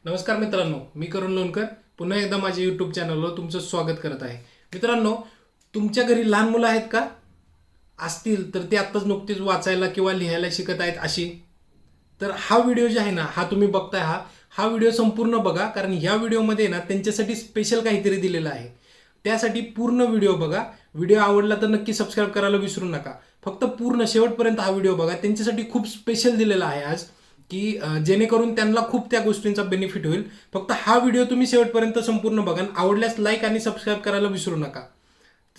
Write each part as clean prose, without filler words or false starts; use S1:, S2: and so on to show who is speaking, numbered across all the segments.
S1: नमस्कार मित्रांनो, मी करण लोणकर पुन्हा एकदा माझ्या यूट्यूब चॅनलवर तुमचं स्वागत करत आहे. मित्रांनो, तुमच्या घरी लहान मुलं आहेत का? असतील तर ते आत्ताच नुकतीच वाचायला किंवा लिहायला शिकत आहेत अशी. तर हा व्हिडिओ जो आहे ना, हा तुम्ही बघताय हा व्हिडिओ संपूर्ण बघा, कारण ह्या व्हिडिओमध्ये ना त्यांच्यासाठी स्पेशल काहीतरी दिलेलं आहे. त्यासाठी पूर्ण व्हिडिओ बघा. व्हिडिओ आवडला तर नक्की सबस्क्राईब करायला विसरू नका. फक्त पूर्ण शेवटपर्यंत हा व्हिडिओ बघा. त्यांच्यासाठी खूप स्पेशल दिलेला आहे आज, की जेणेकरून त्यांना खूप त्या गोष्टींचा बेनिफिट होईल. फक्त हा व्हिडिओ तुम्ही शेवटपर्यंत संपूर्ण बघा. आवडल्यास लाईक आणि सबस्क्राईब करायला विसरू नका.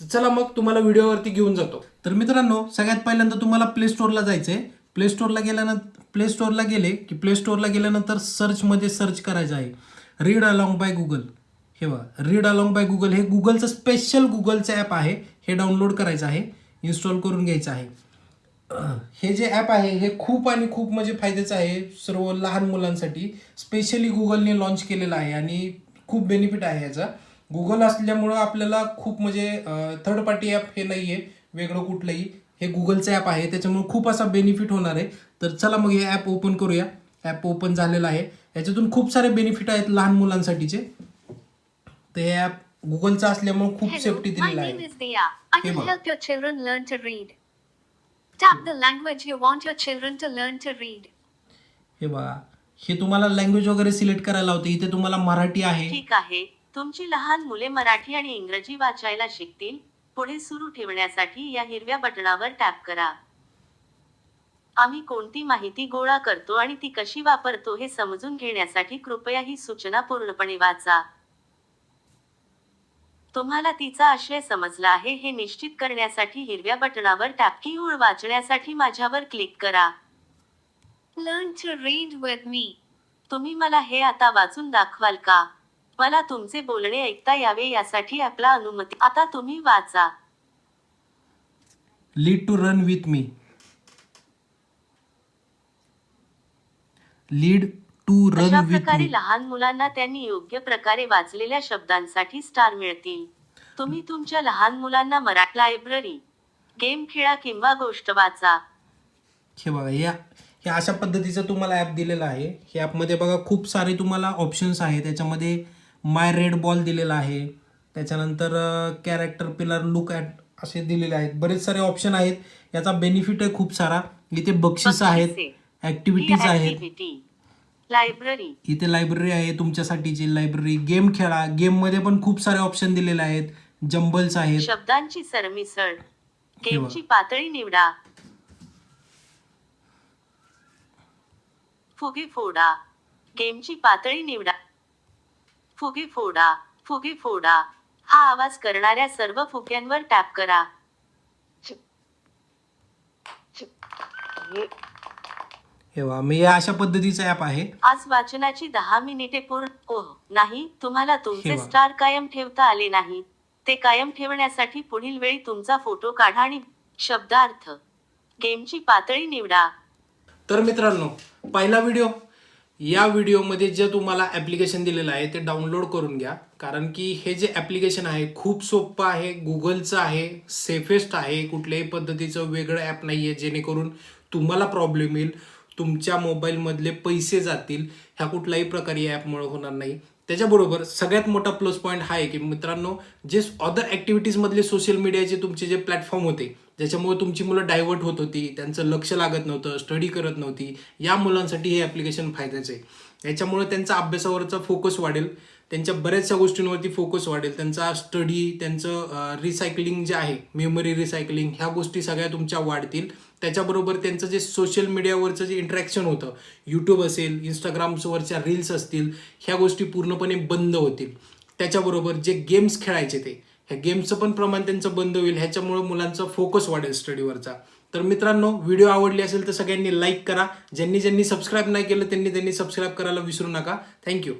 S1: तर चला मग तुम्हाला व्हिडिओवरती घेऊन जातो. तर मित्रांनो, सगळ्यात पहिल्यांदा तुम्हाला प्ले स्टोअरला जायचं आहे. प्ले स्टोअरला गेल्यानंतर सर्चमध्ये सर्च करायचं आहे रीड अलॉंग बाय गुगल. हे बघा, रीड अलॉंग बाय गुगल हे गुगलचं स्पेशल गुगलचं ॲप आहे. हे डाउनलोड करायचं आहे, इन्स्टॉल करून घ्यायचं आहे. हे जे ॲप आहे हे खूप आणि खूप म्हणजे फायद्याचं आहे सर्व लहान मुलांसाठी. स्पेशली गुगलने लॉन्च केलेलं आहे आणि खूप बेनिफिट आहे याचा. गुगल असल्यामुळं आपल्याला खूप म्हणजे थर्ड पार्टी ॲप हे नाही आहे वेगळं कुठलंही. हे गुगलचं ॲप आहे, त्याच्यामुळे खूप असा बेनिफिट होणार आहे. तर चला मग हे ॲप ओपन करूया. ॲप ओपन झालेलं आहे. याच्यातून खूप सारे बेनिफिट आहेत लहान मुलांसाठीचे. तर हे ॲप गुगलचं असल्यामुळे खूप सेफ्टी दिलेलं आहे.
S2: I can help your children learn to read. Tap the language you want your children to learn to read.
S1: हे बघा, हे तुम्हाला लँग्वेज वगैरे सिलेक्ट करायला होते. इथे तुम्हाला मराठी आहे.
S3: ठीक आहे, तुमची लहान मुले मराठी आणि इंग्रजी वाचायला शिकतील. पुढे सुरू ठेवण्यासाठी या हिरव्या बटणावर टॅप करा. आम्ही कोणती माहिती गोळा करतो आणि ती कशी वापरतो हे समजून घेण्यासाठी कृपया ही सूचना पूर्णपणे वाचा. तुम्हाला तिचा आशय समजला आहे हे निश्चित करण्यासाठी हिरव्या बटणावर टॅप कीबोर्ड वाचण्यासाठी माझ्यावर क्लिक करा.
S2: Learn to read with me.
S3: तुम्ही मला हे आता वाचून दाखवाल का? मला तुमचे बोलणे ऐकता यावे यासाठी ॲपला अनुमती. आता तुम्ही वाचा.
S1: Lead to run with me. Lead to run
S3: अशा
S1: विथ
S3: प्रकारे
S1: मी.
S3: लहान मुलांना त्यांनी योग्य प्रकारे वाचलेल्या शब्दांसाठी स्टार मिळतील. तुम्ही तुमच्या लहान मुलांना मराठी लायब्ररी, गेम खेळा किंवा गोष्ट वाचा.
S1: हे बघा, हे अशा पद्धतीचं तुम्हाला ॲप दिलेलं आहे. हे ॲपमध्ये बघा खूप सारे तुम्हाला ऑप्शन्स आहेत. त्याच्यामध्ये माय रेड बॉल दिलेला आहे. त्याच्यानंतर कॅरेक्टर पिलर लुक ॲट असे दिलेले आहेत. बरेच सारे ऑप्शन आहेत. याचा बेनिफिट आहे खूप सारा. इथे बक्षीस आहेत, ॲक्टिव्हिटीज आहेत.
S3: लायब्ररी,
S1: इथे लायब्ररी आहे तुमच्यासाठीची लायब्ररी. गेम खेळा, गेममध्ये पण खूप सारे ऑप्शन दिलेले आहेत. जंबल्स आहेत.
S3: शब्दांची सरमिसळ, गेमची पातळी निवडा. फुगे फोडा, गेमची पातळी निवडा. फुगे फोडा, फुगे फोडा. हा आवाज करणाऱ्या सर्व फुग्यांवर टॅप करा.
S1: हे बघा, मी अशा पद्धतीचा ॲप आहे.
S3: आज वाचनाची 10 मिनिटे पूर्ण. ओह नाही, तुम्हाला तुमचे
S1: हे बघा.
S3: स्टार कायम ठेवता आले नाही. ते कायम ठेवण्यासाठी पुढील वेळी तुमचा फोटो काढा आणि शब्दार्थ, गेमची पातळी निवडा.
S1: तर मित्रांनो, पहिला व्हिडिओ. या व्हिडिओमध्ये जे तुम्हाला ॲप्लिकेशन दिलेलं आहे ते डाउनलोड करून घ्या, कारण की हे जे ॲप्लिकेशन आहे खूप सोपं आहे. गुगलचं आहे, सेफेस्ट आहे. कुठल्याही पद्धतीचं वेगळं ॲप नाही आहे जेणेकरून तुम्हाला प्रॉब्लेम येईल, तुमच्या मोबाईलमधले पैसे जातील. ह्या कुठल्याही प्रकारे या ॲपमुळे होणार नाही. त्याच्याबरोबर सगळ्यात मोठा प्लस पॉईंट हा आहे की मित्रांनो, जे अदर ॲक्टिव्हिटीजमधले सोशल मीडियाचे तुमचे जे प्लॅटफॉर्म होते ज्याच्यामुळे तुमची मुलं डायव्हर्ट होत होती, त्यांचं लक्ष लागत नव्हतं, स्टडी करत नव्हती, या मुलांसाठी हे ॲप्लिकेशन फायद्याचं आहे. याच्यामुळे त्यांचा अभ्यासावरचा फोकस वाढेल, त्यांच्या बऱ्याचशा गोष्टींवरती फोकस वाढेल, त्यांचा स्टडी, त्यांचं रिसायकलिंग जे आहे, मेमरी रिसायकलिंग, ह्या गोष्टी सगळ्या तुमच्या वाढतील. त्याच्याबरोबर त्यांचं जे सोशल मीडियावरचं जे इंटरॅक्शन होतं, यूट्यूब असेल, इंस्टाग्रामवरच्या रील्स असतील, ह्या गोष्टी पूर्णपणे बंद होतील. त्याच्याबरोबर जे गेम्स खेळायचे ह्या गेमचं पण प्रमाण त्यांचं बंद होईल. ह्याच्यामुळे मुलांचा फोकस वाढेल स्टडीवरचा. तर मित्रांनो, व्हिडिओ आवडली असेल तर सगळ्यांनी लाईक करा. ज्यांनी सबस्क्राईब नाही केलं त्यांनी सबस्क्राईब करायला विसरू नका. थँक्यू.